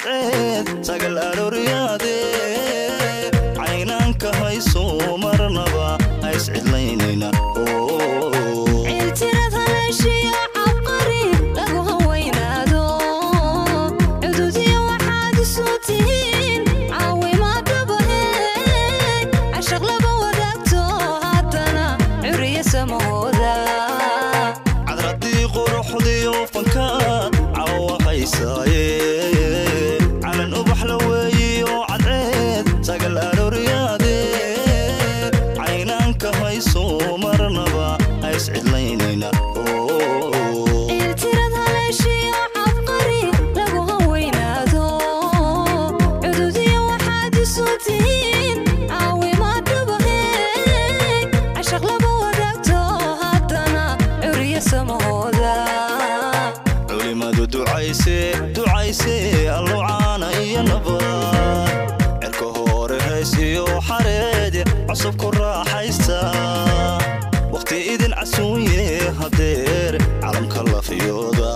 عدعيد ساقل أروريادي عينانك هايسو مرنبا هايسعد لينينا عيلتنا ثلاثي عبقري لقو هوينادو عدودي وحاد سوتين عاوي ما دبهي عشق لبا وداكتو هاتنا عري سمودا عدردي قروح ديو فنكات عوا هايساي على نوبح لوي وعدعيد ساقل أروريادي عينانك هايسو مرنبا هايسعد لينينا عيلتنا ثلاثي عبقري لقو هوينادو عدودي وحاد سوتين عاوي ما دبهي عشق لبا وداكتو هاتنا عري سمودا علماء دعايسي اللوعانة إيا نبات عركو هوري هايسي وحريدي عصب كراحة يستا وقتي إذن عسوية هدير عالم كلا فيودا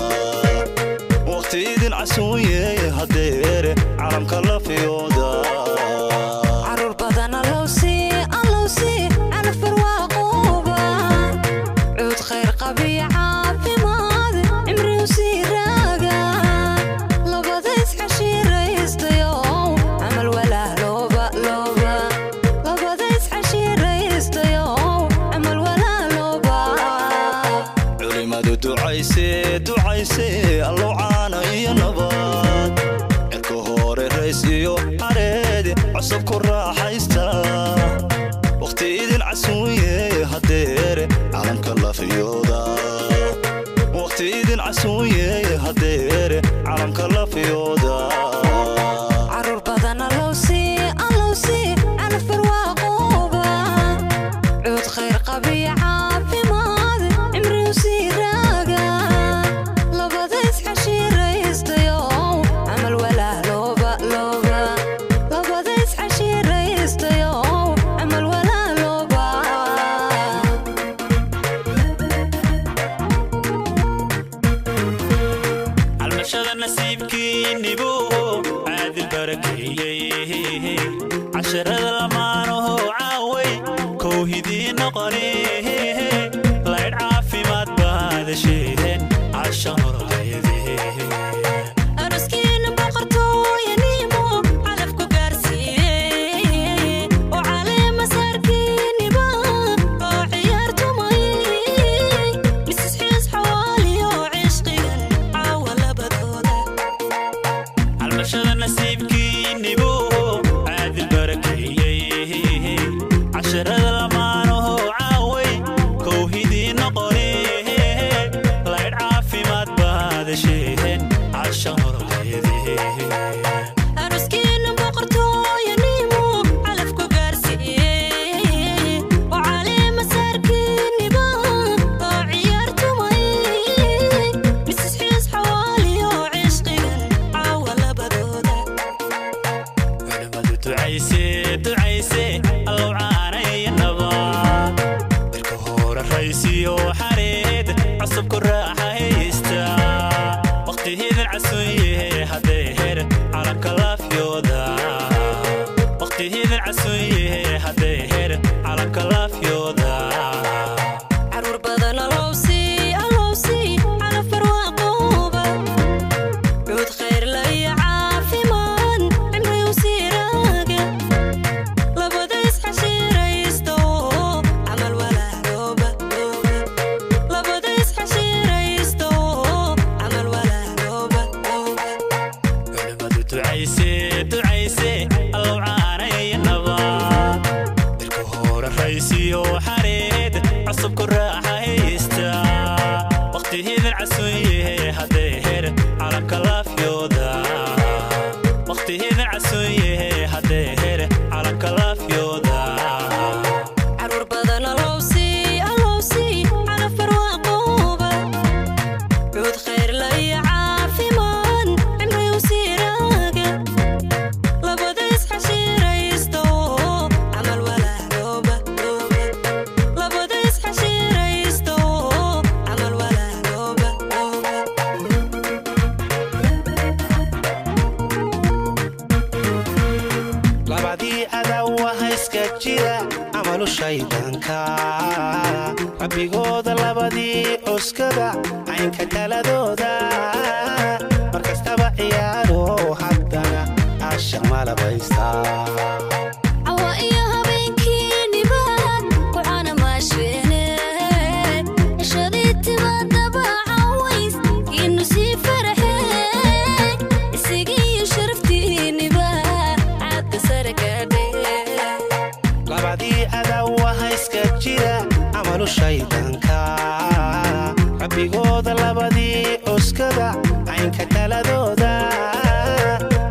وقتي إذن عسوية هدير عالم كلا فيودا عرور بدن اللوسي على فرواقوبة عود خير قبيعة في ماضي عمري وسيراقة لبضيس حشير يستيو عمل ولا لوبة لبضيس حشير يستيو عمل ولا لوبة علماء دعايسي اللوعانة إيا نبات عركو هوري هايسي وحريدي عصب كراحة يستا وقتي إذن عسوية هدير عالم كلا فيودا وقتي إذن عسوية هدير عالم كلا فيودا عرور بدن اللوسي على فرواقوبة عود خير قبيعة في ماضي عمري وسيراقة لبضيس حشير يستيو عمل ولا لوبة لبضيس حشير يستيو عمل ولا لوبة المشهد نسيبكي نبوه عادل بركي عشرة لمانه عاوي كوهدي نقريه لا يعافي ما تباد شيهن عالشهر هيدي أرسكين بقرتو ينيمو علفكو قارسيه وعلي مساركيني با وعيارتو ماي مسس حيس حوالي وعشقيا عاول بدودا المشهد نسيبكي نبوه عادل بركي عشرة لمانه عاوي كوهدي نقريه لا يعافي ما تباد شيهن عالشهر هيدي أرسكين بقرتو ينيمو علفكو قارسيه وعلي مساركيني با وعيارتو ماي مسس حيس حوالي وعشقيا عاول بدودا علماء دعايسي اللوعانة النبات عركو هوري هايسي وحريد عصب كراحة يستا وقتي إذن عسوية هدير عالم كلا فيودا وقتي إذن عسوية هدير عالم كلا فيودا عرور بدن اللوسي على فرواقوبة عود خير لي عافي مان عمري وسيراقة لبضيس حشير يستو عمل ولا لوبة لبضيس حشير يستو عمل ولا لوبة علماء دعايسي اللوعانة النبات عركو هوري هايسي وحريد عصب كراحة يستا وقتي إذن عسوية هدير عالم كلا فيودا وقتي إذن عسوية هدير عالم كلا فيودا عرور بدن اللوسي على فرواقوبة عود خير لي عافي مان عمري وسيراقة لبضيس حشير يستو عمل ولا لوبة لبضيس حشير يستو عمل ولا لوبة iska jira amalu shaydaanka rabbigooda labadii cuskada caynka taladooda markastaba ciyaaro haddana caashaq malabaysta shaydaanka rabbigooda labadii cuskada caynka taladooda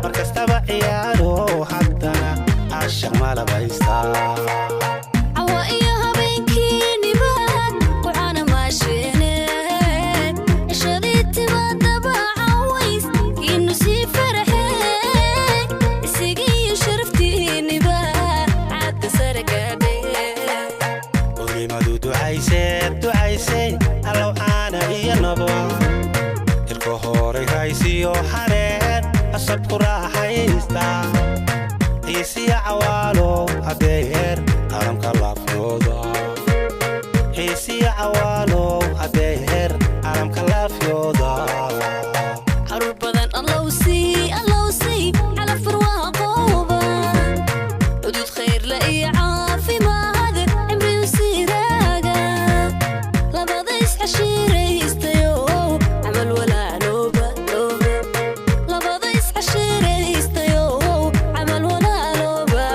markastaba ciyaaro haddana caashaq malabaysta أصبك راحيستا xiisi cawalo hadeer aramka la fiyooda xiisi cawalo hadeer aramka la fiyooda harur badan Allah si ala farwaqoba udud khair la i'aafi ma hada amri usiraga labada is ashiraystayo amal wala loba labada is ashiraystayo amal wala loba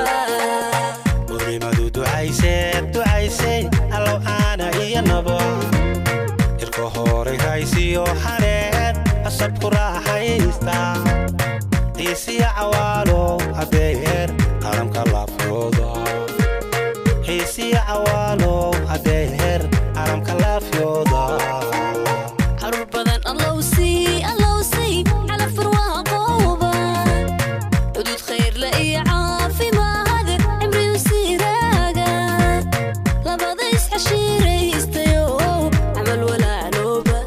urimadu ducaysay allow ana iyo nabo irko hore haysiyo xareen asabku raaxaysta xiisi cawalo hadeer aramka la fiyooda xiisi cawalo hadeer aramka la fiyooda harur badan Allah si ala farwaqoba udud khair la i'aafi ma hada amri usiraga labada is ashiraystayo amal wala loba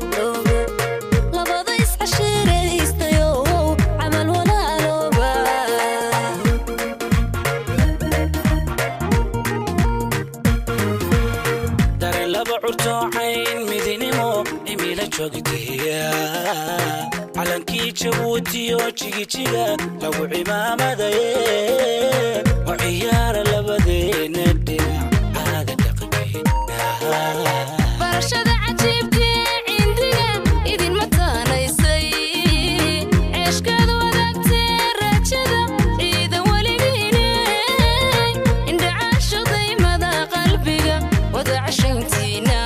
labada is ashiraystayo amal wala loba dare laba curto cayn midinimo imila joogtiya calankii jabuutiyo jigijiga lagu cimaamadaye oo ciyaara labadeena dhinac aaga dhaqankeena barashada cajiibka cindiga idin mataanaysay ceeshkaad wadaagtee raajada ciidan weligiine indhacaasho daymada qalbiga wada cashayntiina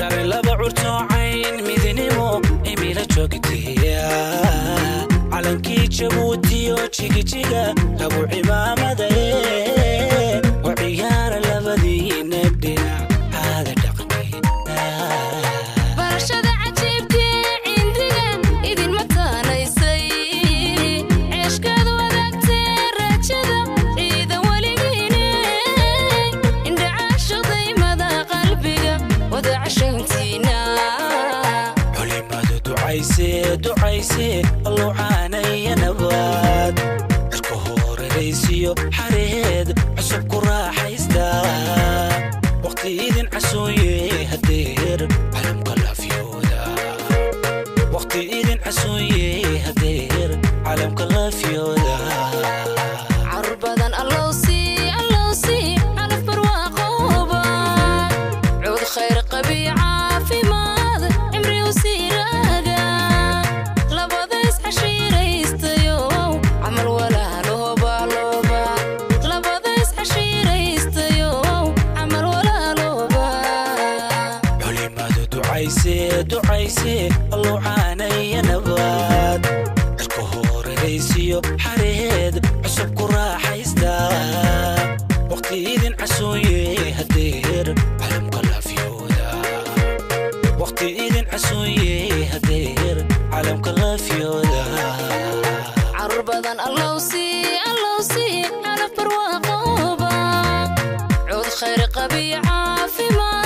dare laba curto cayn midinimo imila joogtiya calankii jabuutiyo jigijiga lagu cimaamadaye oo ciyaara labadiina dhinac aaga dhaqankeena barashada cajiibka cindiga idin mataanaysay ceeshkaad wadaagtee raajada ciidan weligiine indhacaasho daymada qalbiga wada cashayntiina culimadu ducayse allow caanaya nabaad cirka horeraysiyo xareed cusub ku raaxaysta waqti idin casuuye hadeer calamka la fiyooda waqti idin casuuye hadeer calamka la fiyooda carur badan Allah si ala farwaqoba cud khair qabi caafimaad amri usiraga labada is ashiraystayo amal wala loba labada is ashiraystayo amal wala loba culimadu ducayse allow caanaya nabaad cirka horeraysiyo xareed cusub ku raaxaysta waqti idin casuuye hadeer calamka la fiyooda waqti idin casuuye hadeer calamka la fiyooda carur badan Allah si ala farwaqoba cud khair qabi caafimaad